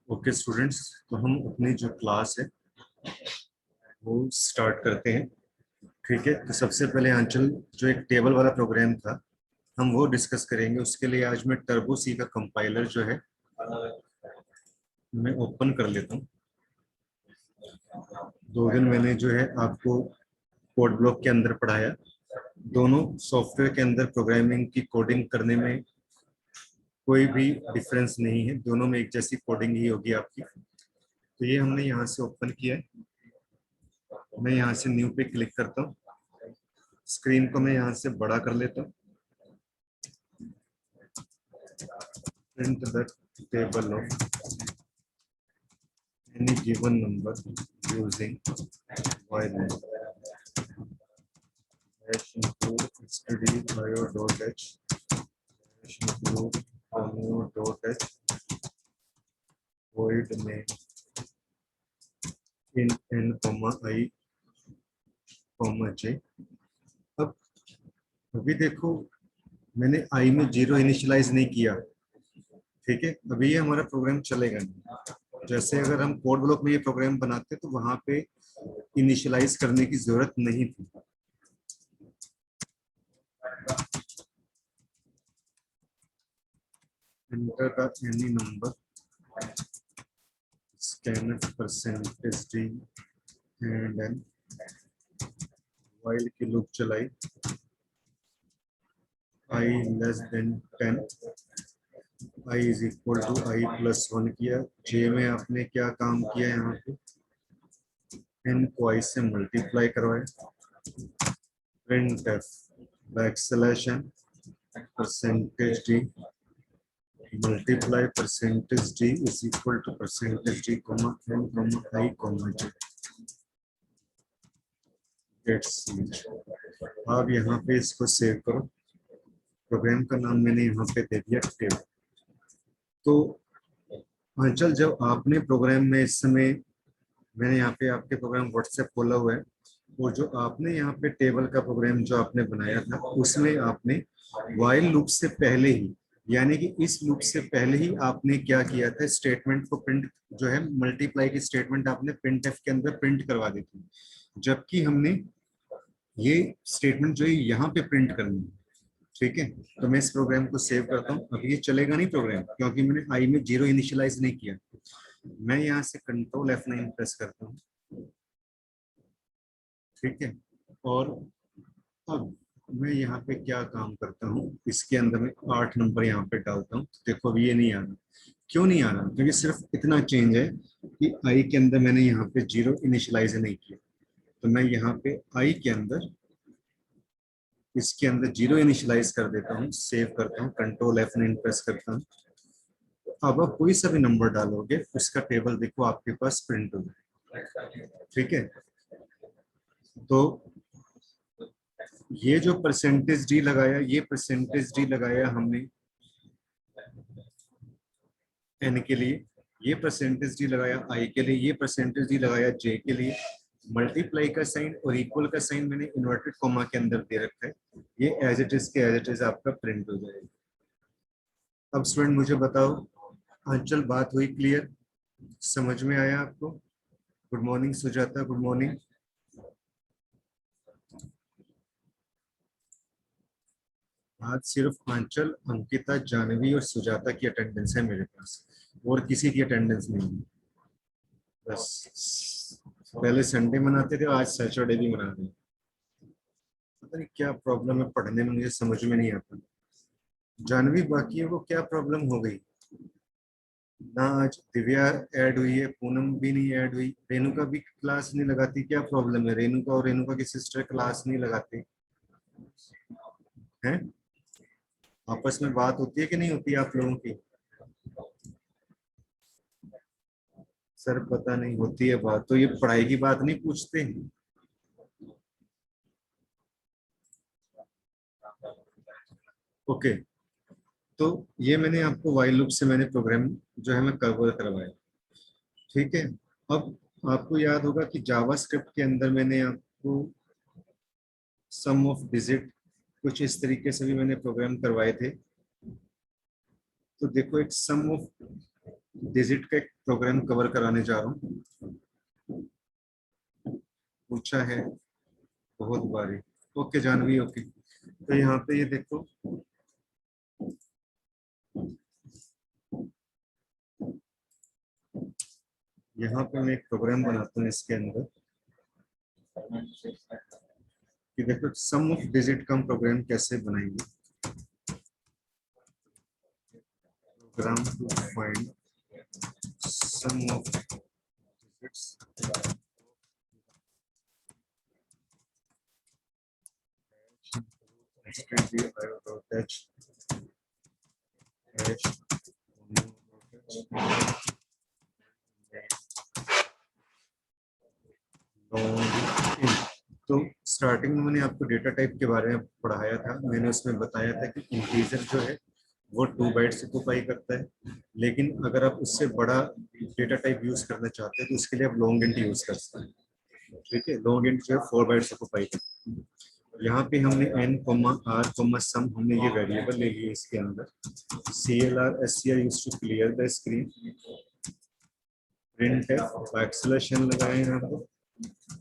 Okay students, तो हम अपनी जो क्लास है वो स्टार्ट करते हैं। ठीक है, तो सबसे पहले आंचल जो एक टेबल वाला प्रोग्राम था हम वो डिस्कस करेंगे। उसके लिए आज मैं टर्बो सी का कंपाइलर जो है मैं ओपन कर लेता हूँ। 2 दिन मैंने जो है आपको कोड ब्लॉक के अंदर पढ़ाया। दोनों सॉफ्टवेयर के अंदर प्रोग्रामिंग की कोडिंग करने में कोई भी डिफरेंस नहीं है, दोनों में एक जैसी कोडिंग ही होगी आपकी। तो ये हमने यहाँ से ओपन किया है। मैं यहाँ से न्यू पे क्लिक करता हूँ। स्क्रीन को मैं यहाँ से बड़ा कर लेता हूँ। Print the table of any given number using while hash include stdio.h hash include romeo.h void में in n comma I comma j। अब अभी देखो, मैंने i में 0 इनिशियलाइज नहीं किया। ठीक है, अभी ये हमारा प्रोग्राम चलेगा नहीं। जैसे अगर हम कोड ब्लॉक में ये प्रोग्राम बनाते तो वहां पे इनिशियलाइज करने की जरूरत नहीं थी। enter the any number scanf percentage d and then while की लूप चलाई I less than 10 I is equal to I plus 1 किया। j में आपने क्या काम किया, यहाँ पे n को I से मल्टीप्लाई करवाया। Print f back slash n percentage d multiply percentage d is equal to percentage d comma n comma I comma j। अब यहाँ पे इसको सेव करो। प्रोग्राम का नाम मैंने यहाँ पे दे दिया टेबल। तो अंचल, जब आपने प्रोग्राम में इस समय, मैंने यहाँ पे आपके प्रोग्राम व्हाट्सएप खोला हुआ है, और जो आपने यहाँ पे टेबल का प्रोग्राम जो आपने बनाया था उसमें आपने वाइल लूप से पहले ही, यानी कि इस लूप से पहले ही आपने क्या किया था, स्टेटमेंट को प्रिंट जो है मल्टीप्लाई की स्टेटमेंट आपने प्रिंट एफ के अंदर प्रिंट करवा दी थी। जबकि हमने ये स्टेटमेंट जो है यहाँ पे प्रिंट करनी है। ठीक है, तो मैं इस प्रोग्राम को सेव करता हूँ। अभी ये चलेगा नहीं प्रोग्राम, क्योंकि मैंने आई में 0 इनिशियलाइज नहीं किया। मैं यहाँ से कंट्रोल F9 प्रेस करता हूँ। ठीक है, और अब मैं यहाँ पे क्या काम करता हूँ, इसके अंदर में 8 नंबर यहाँ पे डालता हूँ। देखो अभी ये नहीं आ रहा। क्यों नहीं आ रहा? क्योंकि सिर्फ इतना चेंज है कि आई के अंदर मैंने यहाँ पे 0 इनिशियलाइज नहीं किया। तो मैं यहाँ पे आई के अंदर, इसके अंदर 0 इनिशियलाइज कर देता हूँ, सेव करता हूँ, कंट्रोल F9 प्रेस करता हूँ। अब आप कोई सा भी नंबर डालोगे उसका टेबल देखो आपके पास प्रिंट हो जाएगा। ठीक है, तो ये जो परसेंटेज डी लगाया, ये परसेंटेज डी लगाया हमने एन के लिए, ये परसेंटेज डी लगाया आई के लिए, ये परसेंटेज डी लगाया जे के लिए। मल्टीप्लाई का साइन और इक्वल का साइन मैंने इन्वर्टेड कॉमा के अंदर दे रखा है। ये एज इट इज के एज इट इज आपका प्रिंट हो जाएगा। अब स्टूडेंट मुझे बताओ, अंचल बात हुई क्लियर? समझ में आया आपको? Good morning Sujata, good morning. आज सिर्फ आंचल, अंकिता, जानवी और सुजाता की अटेंडेंस है मेरे पास, और किसी की अटेंडेंस नहीं है। बस पहले संडे मनाते थे, आज सैटरडे भी मना रहे हैं। पता नहीं क्या प्रॉब्लम है पढ़ने में, मुझे समझ में नहीं आता। जानवी, बाकी को क्या प्रॉब्लम हो गई? ना आज दिव्या ऐड हुई है, पूनम भी नहीं ऐड हुई, रेणुका भी क्लास नहीं लगाती। क्या प्रॉब्लम है? रेणुका और रेणुका की सिस्टर क्लास नहीं लगाते हैं? आपस में बात होती है कि नहीं होती आप लोगों की? सर पता नहीं, होती है बात तो ये पढ़ाई की बात नहीं पूछते हैं। ओके, तो ये मैंने आपको वाइल लूप से मैंने प्रोग्राम जो है मैं कवर करवाया। ठीक है, अब आपको याद होगा कि जावास्क्रिप्ट के अंदर मैंने आपको सम ऑफ डिजिट कुछ इस तरीके से भी मैंने प्रोग्राम करवाए थे। तो देखो, एक सम ऑफ डिजिट का एक प्रोग्राम कवर कराने जा रहा हूँ। पूछा है बहुत बारी। Okay Janhvi, okay. तो यहाँ पे ये देखो, यहाँ पे मैं एक प्रोग्राम बनाता हूँ इसके अंदर कि देखो सम ऑफ डिजिट का हम प्रोग्राम कैसे बनाएंगे। Program to find sum of digits तो स्टार्टिंग में मैंने आपको डेटा टाइप के बारे में पढ़ाया था। मैंने उसमें बताया था कि इंटीजर जो है वो 2 बाइट्स ऑक्यूपाई करता है, लेकिन अगर आप उससे बड़ा डेटा टाइप यूज करना चाहते हैं तो उसके लिए आप लॉन्ग इंट यूज कर सकते हैं। ठीक है, लॉन्ग इंट जो है 4 बाइट्स ऑक्यूपाई करता है। यहाँ पे हमने n r सम हमने ये वेरिएबल ले लिए इसके अंदर। CLR SCR use to clear the screen. Print backslash n लगाए यहाँ पर,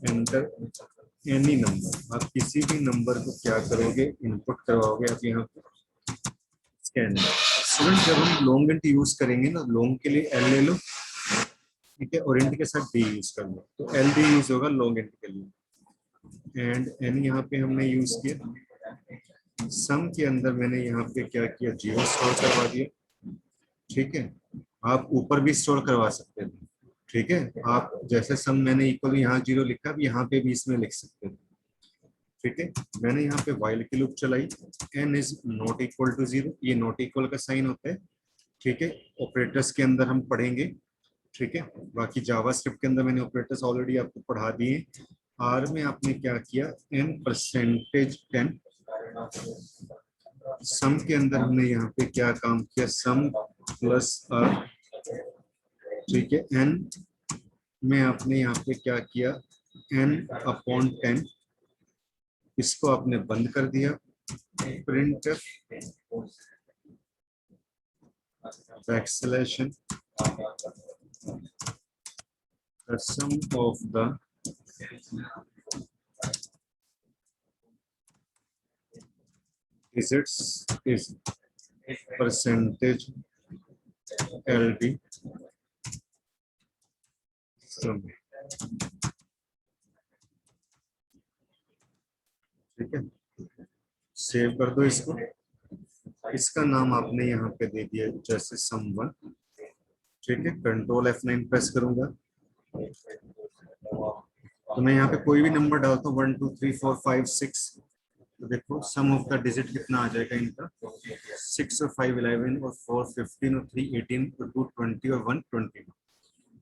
एंटर एनी नंबर। आप किसी भी नंबर को क्या करोगे, इनपुट करवाओगे आप यहाँ पे स्कैन। स्टूडेंट जब हम लॉन्ग इंट यूज करेंगे ना, लॉन्ग के लिए एल ले लो, ठीक है, और इंट के साथ डी यूज कर लो, तो एल डी यूज होगा लॉन्ग इंट के लिए। एंड एन यहाँ पे हमने यूज किया। सम के अंदर मैंने यहाँ पे क्या किया, 0 स्टोर करवा दिया। ठीक है, आप ऊपर भी स्टोर करवा सकते थे। ठीक है, आप जैसे सम मैंने इक्वल यहाँ 0 लिखा, अब यहाँ पे भी इसमें लिख सकते थे। ठीक है, मैंने यहाँ पे व्हाइल की लूप चलाई। n is not equal to 0, ये नॉट इक्वल का साइन होता है। ठीक है, ऑपरेटर्स के अंदर हम पढ़ेंगे। ठीक है, बाकी जावा स्क्रिप्ट के अंदर मैंने ऑपरेटर्स ऑलरेडी आपको पढ़ा दिए। आर में आपने क्या किया, n%10। सम के अंदर हमने यहाँ पे क्या काम किया, सम प्लस आर। ठीक है, n में आपने यहाँ पे क्या किया, n/10, इसको आपने बंद कर दिया। Print backslash the sum of the digits is percentage LD sum। ठीक है, सेव कर दो इसको। इसका नाम आपने यहाँ पे दे दिया जैसे sum1। ठीक है, कंट्रोल F9 प्रेस करूंगा तो मैं यहाँ पे कोई भी नंबर डालता हूँ 1 2 3 4 5 6, तो देखो सम ऑफ द डिजिट कितना आ जाएगा इनका, 6 और 5 11 और 4 15 और 3 18 और 2 20 और 1 20।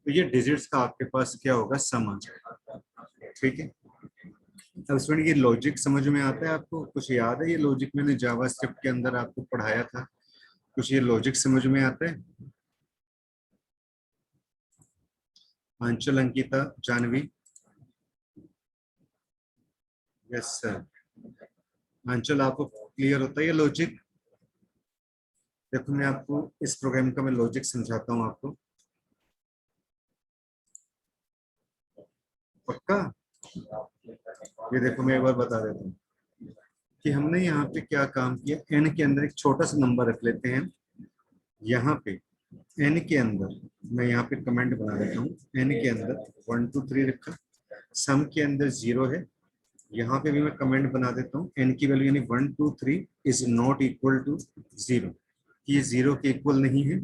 तो ये डिजिट्स का आपके पास क्या होगा, सम आ जाएगा। ठीक है, अब स्टूडेंट ये लॉजिक समझ में आता है आपको, कुछ याद है ये लॉजिक मैंने जावा स्क्रिप्ट के अंदर आपको पढ़ाया था, कुछ ये लॉजिक समझ में आता है। अंचल, अंकिता, जानवी, यस सर। अंचल आपको क्लियर होता है ये लॉजिक? देखो मैं आपको इस प्रोग्राम का मैं लॉजिक समझाता हूँ आपको, पक्का। ये देखो मैं एक बार बता देता हूँ कि हमने यहाँ पे क्या काम किया। n के अंदर एक छोटा सा नंबर रख लेते हैं। यहाँ पे n के अंदर मैं यहाँ पे कमेंट बना देता हूँ, n के अंदर 1 2 3 रखा। सम के अंदर 0 है, यहाँ पे भी मैं कमेंट बना देता हूँ, n की वैल्यू यानी 1 2 3 इज नॉट इक्वल टू 0, ये 0 के इक्वल नहीं है।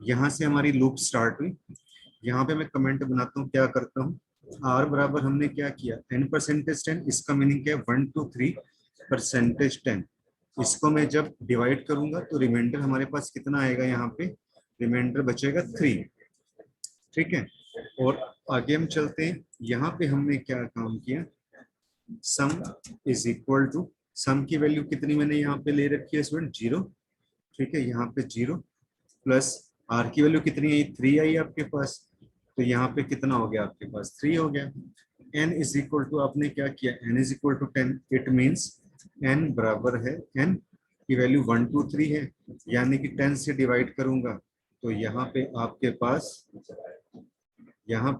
यहाँ से हमारी लूप स्टार्ट हुई। यहाँ पे मैं कमेंट बनाता हूँ, क्या करता हूँ, r बराबर हमने क्या किया, n%10, इसका मीनिंग क्या है 1 2 3%10। इसको मैं जब डिवाइड करूंगा तो रिमाइंडर हमारे पास कितना आएगा, यहाँ पे रिमाइंडर बचेगा 3। ठीक है, और आगे हम चलते हैं। यहाँ पे हमने क्या काम किया, सम इज इक्वल टू, सम की वैल्यू कितनी मैंने यहाँ पे ले रखी है स्टूडेंट, 0। ठीक है, यहाँ पे 0 प्लस आर की वैल्यू कितनी है, 3 आई आपके पास, तो यहाँ पे कितना हो गया आपके पास, 3 हो गया। n इज इक्वल टू आपने क्या किया, n is equal to 10, it means n बराबर है, n की वैल्यू 1 2 3 है, यानी कि 10 से डिवाइड करूंगा तो यहाँ पे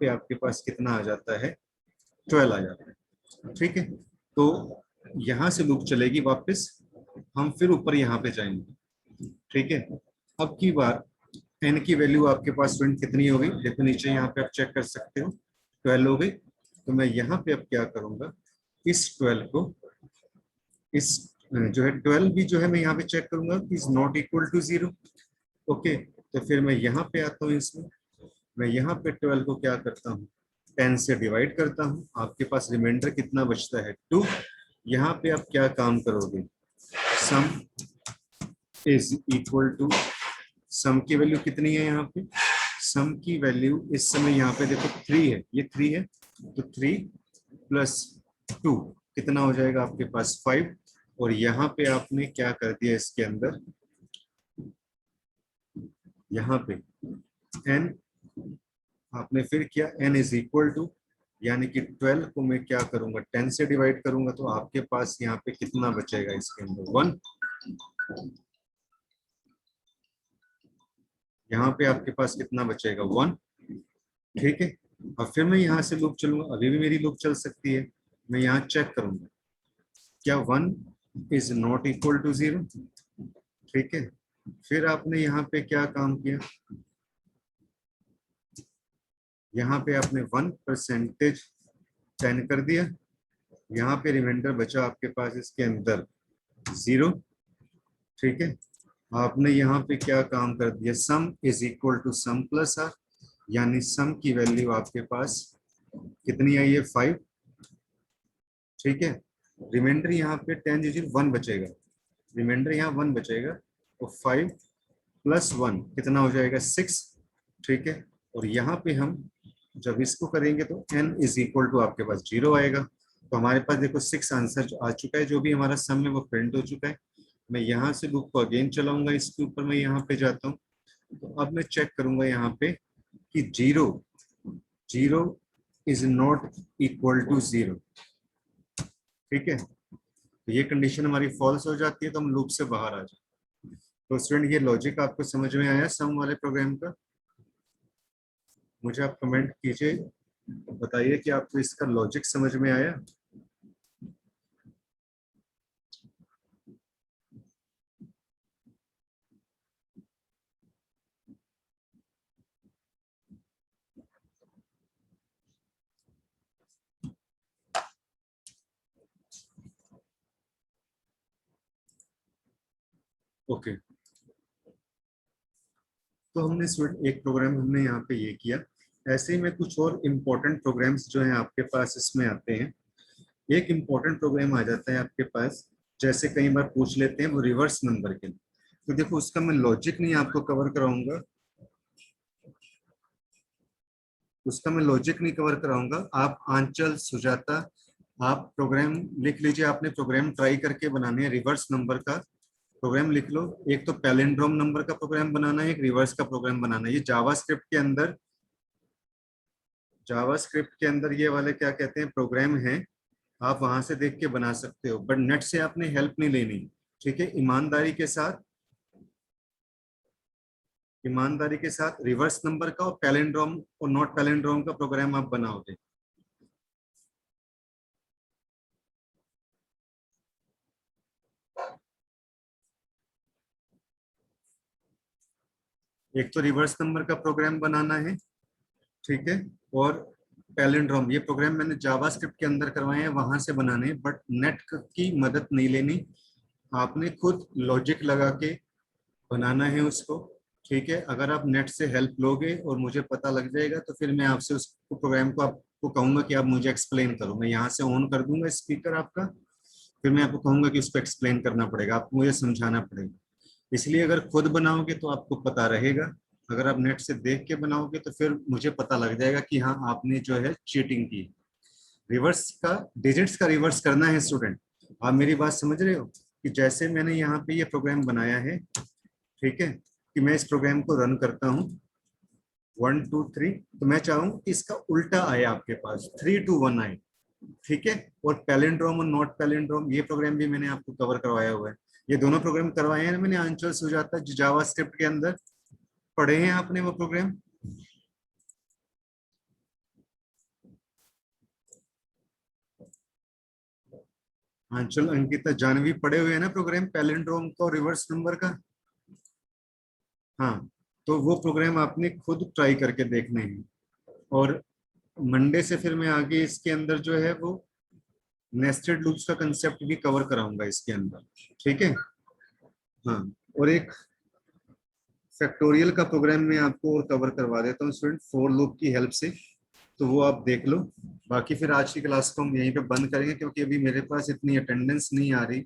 आपके पास कितना आ जाता है, 12 आ जाता है। ठीक है, तो यहाँ से लूप चलेगी वापस, हम फिर ऊपर यहाँ पे जाएंगे। ठीक है, अब की बार एन की वैल्यू आपके पास स्टूडेंट कितनी हो गई, देखो नीचे यहाँ पे आप चेक कर सकते हो, 12 हो गई। तो मैं यहाँ पे अब क्या करूंगा, इस 12 को, इस जो है 12 भी जो है मैं यहाँ पे चेक करूंगा is not equal to 0। Okay, तो फिर मैं यहाँ पे आता हूँ, इसमें मैं यहाँ पे 12 को क्या करता हूँ, 10 से डिवाइड करता हूँ, आपके पास रिमाइंडर कितना बचता है, 2। यहाँ पे आप क्या काम करोगे, सम इज इक्वल टू, सम की वैल्यू कितनी है यहाँ पे, सम की वैल्यू इस समय यहाँ पे देखो 3 है, ये 3 है, तो 3 प्लस 2 कितना हो जाएगा आपके पास 5। और यहाँ पे आपने क्या कर दिया इसके अंदर, यहाँ पे n आपने फिर किया, n इज इक्वल टू, यानी कि 12 को मैं क्या करूंगा 10 से डिवाइड करूंगा, तो आपके पास यहाँ पे कितना बचेगा इसके अंदर 1। यहाँ पे आपके पास कितना बचेगा 1। ठीक है, और फिर मैं यहाँ से लूप चलूंगा, अभी भी मेरी लूप चल सकती है, मैं यहाँ चेक करूंगा क्या 1 इज नॉट इक्वल टू 0। ठीक है, फिर आपने यहाँ पे क्या काम किया, यहाँ पे आपने 1% 10 कर दिया, यहाँ पे रिमाइंडर बचा आपके पास इसके अंदर 0। ठीक है, आपने यहाँ पे क्या काम कर दिया, sum is equal to sum plus R, यानी सम की वैल्यू आपके पास कितनी आई है 5। ठीक है, रिमाइंडर यहाँ पे 10 जीरो 1 बचेगा, रिमाइंडर यहाँ 1 बचेगा, तो 5 प्लस 1 कितना हो जाएगा 6। ठीक है, और यहाँ पे हम जब इसको करेंगे तो n इज इक्वल टू आपके पास 0 आएगा। तो हमारे पास देखो 6 आंसर आ चुका है, जो भी हमारा सम है वो प्रिंट हो चुका है। मैं यहाँ से लूप को अगेन चलाऊंगा, इसके ऊपर मैं यहाँ पे जाता हूँ, तो अब मैं चेक करूंगा यहाँ पे कि 0 इज नॉट इक्वल टू 0। ठीक है, तो ये कंडीशन हमारी फॉल्स हो जाती है, तो हम लूप से बाहर आ जाते हैं। तो स्टूडेंट ये लॉजिक आपको समझ में आया सम वाले प्रोग्राम का, मुझे आप कमेंट कीजिए, बताइए कि आपको इसका लॉजिक समझ में आया। ओके, तो हमने एक प्रोग्राम हमने यहाँ पे ये किया, ऐसे ही में कुछ और इम्पोर्टेंट प्रोग्राम्स जो हैं आपके पास इसमें आते हैं। एक इम्पोर्टेंट प्रोग्राम आ जाता है आपके पास, जैसे कई बार पूछ लेते हैं वो रिवर्स नंबर के लिए, तो देखो उसका मैं लॉजिक नहीं आपको कवर कराऊंगा, उसका मैं लॉजिक नहीं कवर कराऊंगा। आप आंचल सुजाता आप प्रोग्राम लिख लीजिए, आपने प्रोग्राम ट्राई करके बनाने हैं, रिवर्स नंबर का प्रोग्राम लिख लो। एक तो पैलिंड्रोम नंबर का प्रोग्राम बनाना है, एक रिवर्स का प्रोग्राम बनाना है। ये जावास्क्रिप्ट के अंदर ये वाले क्या कहते हैं प्रोग्राम हैं, आप वहां से देख के बना सकते हो, बट नेट से आपने हेल्प नहीं लेनी। ठीक है, ईमानदारी के साथ रिवर्स नंबर का और पैलिंड्रोम और नॉट पैलिंड्रोम का प्रोग्राम आप बनाओगे। एक तो रिवर्स नंबर का प्रोग्राम बनाना है, ठीक है, और पैलिंड्रोम, ये प्रोग्राम मैंने जावास्क्रिप्ट के अंदर करवाए हैं, वहां से बनाने हैं, बट नेट की मदद नहीं लेनी, आपने खुद लॉजिक लगा के बनाना है उसको। ठीक है, अगर आप नेट से हेल्प लोगे और मुझे पता लग जाएगा, तो फिर मैं आपसे उस प्रोग्राम को आपको कहूंगा कि आप मुझे एक्सप्लेन करो, मैं यहाँ से ऑन कर दूंगा स्पीकर आपका, फिर मैं आपको कहूंगा कि उसको एक्सप्लेन करना पड़ेगा, आपको मुझे समझाना पड़ेगा। इसलिए अगर खुद बनाओगे तो आपको पता रहेगा, अगर आप नेट से देख के बनाओगे तो फिर मुझे पता लग जाएगा कि हाँ आपने जो है चीटिंग की। रिवर्स का, डिजिट्स का रिवर्स करना है स्टूडेंट, आप मेरी बात समझ रहे हो, कि जैसे मैंने यहाँ पे ये प्रोग्राम बनाया है, ठीक है, कि मैं इस प्रोग्राम को रन करता हूँ 1 2 3, तो मैं चाहूँ कि इसका उल्टा आए आपके पास 3 2 1 आए। ठीक है, और पैलिंड्रोम और नॉट पैलिंड्रोम ये प्रोग्राम भी मैंने आपको कवर करवाया हुआ है, ये दोनों प्रोग्राम करवाए हैं मैंने आंचल सुजाता जावास्क्रिप्ट के अंदर। पढ़े हैं आपने वो प्रोग्राम? हाँ चल अंकिता, जानवी पढ़े हुए हैं ना प्रोग्राम पैलिंड्रोम का और रिवर्स नंबर का? हाँ, तो वो प्रोग्राम आपने खुद ट्राई करके देखने हैं। और मंडे से फिर मैं आगे इसके अंदर जो है वो नेस्टेड लूप्स का कंसेप्ट भी कवर कराऊंगा इसके अंदर, ठीक है? हाँ, और एक फैक्टोरियल का प्रोग्राम मैं आपको और कवर करवा देता हूँ स्टूडेंट, फोर लूप की हेल्प से, तो वो आप देख लो। बाकी फिर आज की क्लास को हम यहीं पे बंद करेंगे, क्योंकि अभी मेरे पास इतनी अटेंडेंस नहीं आ रही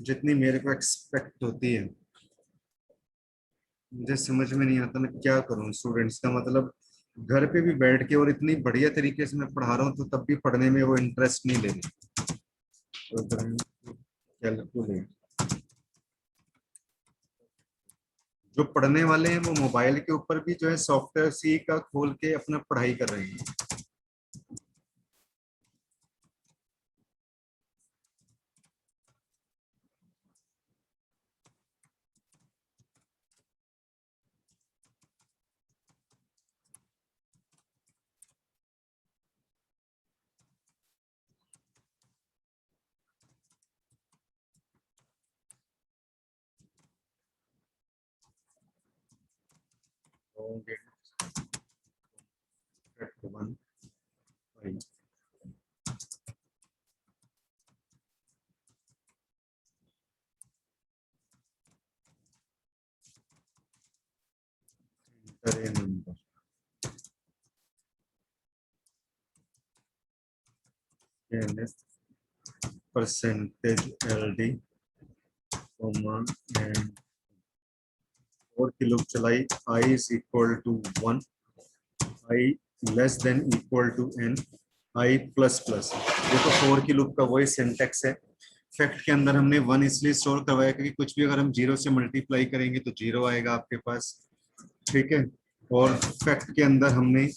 जितनी मेरे को एक्सपेक्ट होती है। मुझे समझ में नहीं आता मैं क्या करूं स्टूडेंट्स का, मतलब घर पे भी बैठ के और इतनी बढ़िया तरीके से मैं पढ़ा रहा हूँ तो तब भी पढ़ने में वो इंटरेस्ट नहीं ले रही। कैलकुलेट, जो पढ़ने वाले हैं वो मोबाइल के ऊपर भी जो है सॉफ्टवेयर सी का खोल के अपना पढ़ाई कर रहे हैं। Number percentage L D and 4 की लूप चलाई, I is equal to 1, I less than equal to N, I plus plus. देखो 4 की लूप का वही सिंटेक्स है। फैक्ट के अंदर हमने 1 इसलिए स्टोर करवाया क्योंकि कुछ भी अगर हम 0 से मल्टीप्लाई करेंगे तो 0 आएगा आपके पास, ठीक है? और फैक्ट के अंदर हमने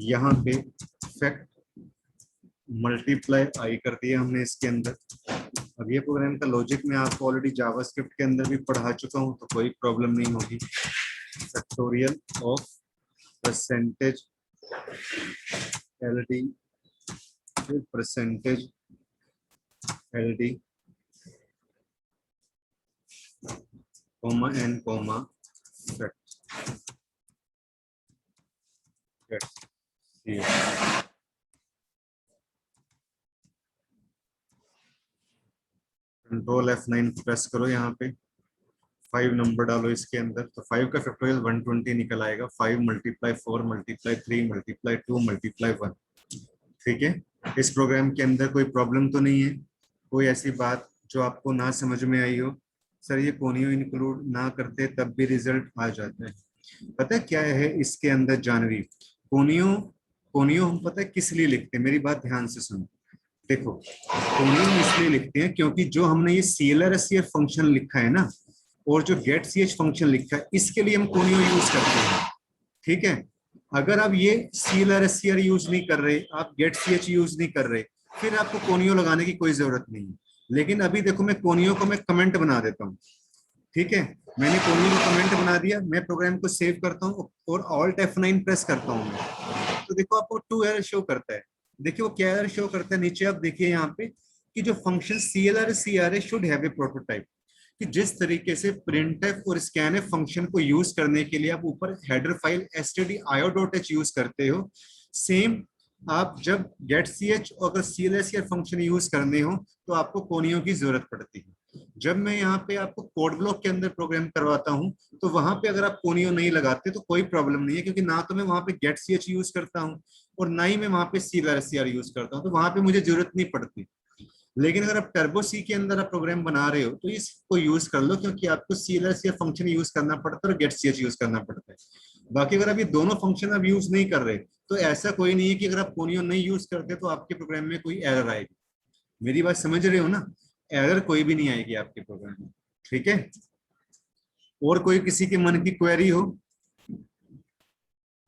यहाँ पे फैक्ट मल्टीप्लाई आई कर दिया हमने इसके अंदर। अब ये प्रोग्राम का लॉजिक मैं आपको ऑलरेडी जावास्क्रिप्ट के अंदर भी पढ़ा चुका हूँ, तो कोई प्रॉब्लम नहीं होगी। Factorial of percentage L D, percentage L D comma N comma fact, control F9 press करो, यहाँ पे 5 नंबर डालो इसके अंदर, तो 5 का फैक्टोरियल 120 निकल आएगा। 5 मल्टीप्लाई 4 मल्टीप्लाई 3 मल्टीप्लाई 2 मल्टीप्लाई 1, ठीक है? इस प्रोग्राम के अंदर कोई प्रॉब्लम तो नहीं है? कोई ऐसी बात जो आपको ना समझ में आई हो? सर ये कोनियो इंक्लूड ना करते तब भी रिजल्ट आ जाता है। पता है क्या है इसके अंदर जानवी? कोनियो, कोनियो हम पता है किस लिए लिखते हैं, मेरी बात ध्यान से सुनो। देखो कोनियो इसलिए लिखते हैं क्योंकि जो हमने ये CLRSCR फंक्शन लिखा है ना, और जो गेट ch फंक्शन लिखा है, इसके लिए हम कोनियो यूज करते हैं, ठीक है? अगर आप ये CLRSCR यूज नहीं कर रहे, आप गेट ch यूज नहीं कर रहे, फिर आपको कोनियो लगाने की कोई जरूरत नहीं है। लेकिन अभी देखो मैं कोनियो को मैं कमेंट बना देता हूँ, ठीक है? मैंने कोनियो को कमेंट बना दिया, मैं प्रोग्राम को सेव करता हूँ और Alt F9 प्रेस करता हूँ मैं, तो देखो आपको 2 एरर शो करता है। देखिए वो क्या एरर शो करता है, नीचे आप देखिए यहाँ पे कि जो function CLRCRA should have a prototype, कि जिस तरीके से printf और scanf फंक्शन को यूज करने के लिए आप ऊपर हेडर फाइल stdio.h यूज करते हो, सेम आप जब getch और अगर CLSCR फंक्शन यूज करने हो तो आपको कोनियो की जरूरत पड़ती है। जब मैं यहाँ पे आपको कोड ब्लॉक के अंदर प्रोग्राम करवाता हूँ तो वहां पे अगर आप कोनियो नहीं लगाते तो कोई प्रॉब्लम नहीं है, क्योंकि ना तो मैं वहां पे getch यूज करता हूँ और ना ही मैं वहां पे CLRCR यूज करता हूँ, तो वहां पे मुझे जरूरत नहीं पड़ती। लेकिन अगर आप टर्बो सी के अंदर आप प्रोग्राम बना रहे हो तो इसको यूज कर लो, क्योंकि आपको CLRCR फंक्शन यूज करना पड़ता है और getch यूज करना पड़ता है। बाकी अगर आप ये दोनों फंक्शन आप यूज नहीं कर रहे तो ऐसा कोई नहीं है कि अगर आप कोनियो नहीं यूज करते तो आपके प्रोग्राम में कोई एरर आएगी। मेरी बात समझ रहे हो ना? एरर कोई भी नहीं आएगी आपके प्रोग्राम में, ठीक है? और कोई किसी के मन की क्वेरी हो,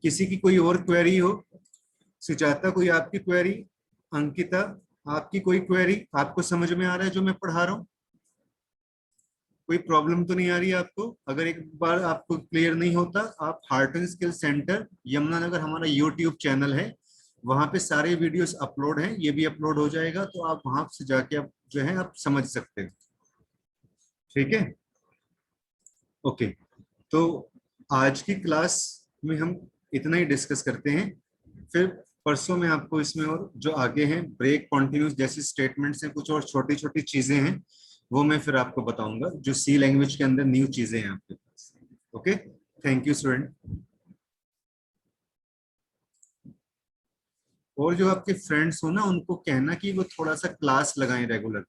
किसी की कोई और क्वेरी हो? सुजाता कोई आपकी क्वेरी? अंकिता आपकी कोई क्वेरी? आपको समझ में आ रहा है जो मैं पढ़ा रहा हूँ? कोई प्रॉब्लम तो नहीं आ रही है आपको? अगर एक बार आपको क्लियर नहीं होता, आप heart and skill centre Yamunanagar, हमारा यूट्यूब चैनल है, वहां पे सारे वीडियोस अपलोड हैं, ये भी अपलोड हो जाएगा, तो आप वहां से जाके आप जो है आप समझ सकते हो। ठीक है, ओके। तो आज की क्लास में हम इतना ही डिस्कस करते हैं, फिर परसों में आपको इसमें और जो आगे हैं ब्रेक, कॉन्टिन्यूस जैसी स्टेटमेंट्स हैं, कुछ और छोटी छोटी चीजें हैं, वो मैं फिर आपको बताऊंगा, जो सी लैंग्वेज के अंदर न्यू चीजें हैं आपके पास। Okay, thank you student. और जो आपके फ्रेंड्स हो ना, उनको कहना कि वो थोड़ा सा क्लास लगाएं रेगुलर।